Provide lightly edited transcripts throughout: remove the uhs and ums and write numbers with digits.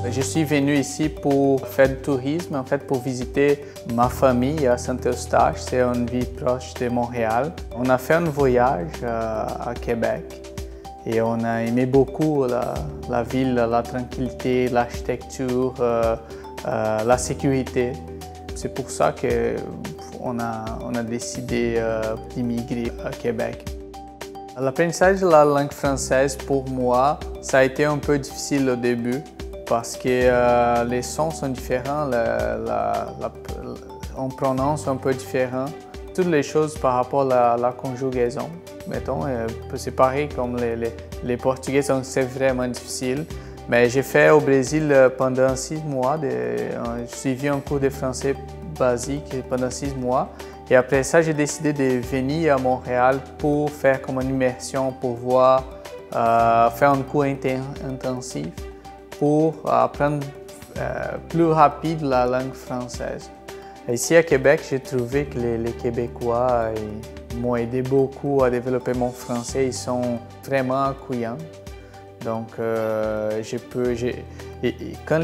Je suis venu ici pour faire du tourisme, en fait pour visiter ma famille à Saint-Eustache, c'est une ville proche de Montréal. On a fait un voyage à Québec et on a aimé beaucoup la ville, la tranquillité, l'architecture, la sécurité. C'est pour ça qu'on a décidé d'immigrer à Québec. L'apprentissage de la langue française pour moi, ça a été un peu difficile au début, parce que les sons sont différents, on prononce un peu différent. Toutes les choses par rapport à la conjugaison, mettons, c'est pareil comme les portugais, c'est vraiment difficile. Mais j'ai fait au Brésil pendant 6 mois, j'ai suivi un cours de français basique pendant 6 mois. Et après ça, j'ai décidé de venir à Montréal pour faire comme une immersion, pour voir, faire un cours intensif, pour apprendre plus rapide la langue française. Ici à Québec, j'ai trouvé que les Québécois m'ont aidé beaucoup à développer mon français. Ils sont vraiment accueillants. Donc, quand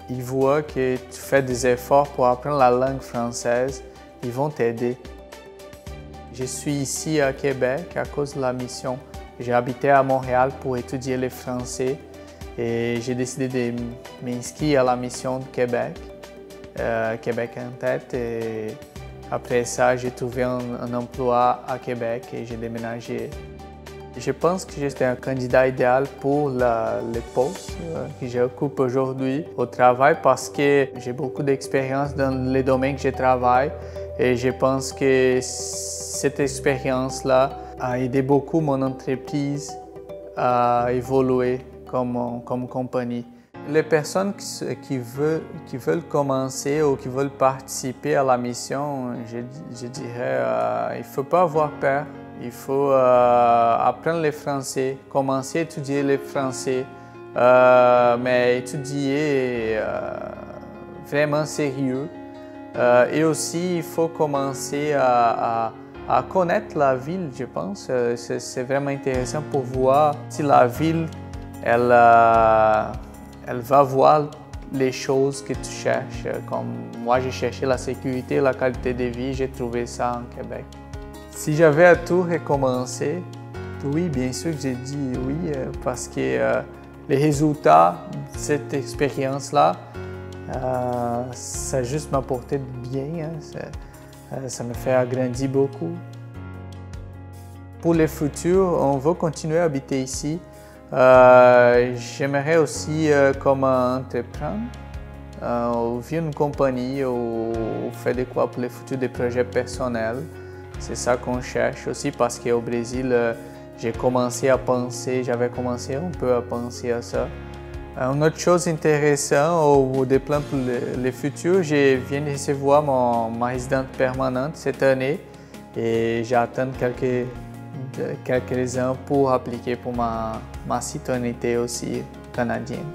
ils voient que tu fais des efforts pour apprendre la langue française, ils vont t'aider. Je suis ici à Québec à cause de la mission. J'ai habité à Montréal pour étudier le français. Et j'ai décidé de m'inscrire à la mission de Québec, Québec en tête. Et après ça, j'ai trouvé un emploi à Québec et j'ai déménagé. Je pense que j'étais un candidat idéal pour le poste que j'occupe aujourd'hui au travail parce que j'ai beaucoup d'expérience dans les domaines que je travaille et je pense que cette expérience-là a aidé beaucoup mon entreprise à évoluer comme compagnie. Les personnes qui veulent commencer ou qui veulent participer à la mission, je dirais, il ne faut pas avoir peur. Il faut apprendre le français, commencer à étudier le français, mais étudier vraiment sérieux. Et aussi, il faut commencer à connaître la ville, je pense. C'est vraiment intéressant pour voir si la ville elle va voir les choses que tu cherches. Comme moi, j'ai cherché la sécurité, la qualité de vie, j'ai trouvé ça en Québec. Si j'avais à tout recommencer, oui, bien sûr que j'ai dit oui, parce que les résultats de cette expérience-là, ça a juste m'apporté de bien, ça me fait agrandir beaucoup. Pour le futur, on va continuer à habiter ici. J'aimerais aussi comme entreprendre, ouvrir une compagnie ou faire de quoi pour le futur des projets personnels. C'est ça qu'on cherche aussi parce qu'au Brésil, j'avais commencé un peu à penser à ça. Une autre chose intéressante ou des plans pour le futur, je viens de recevoir ma résidence permanente cette année et j'attends quelques ans pour appliquer pour ma citoyenneté aussi canadienne.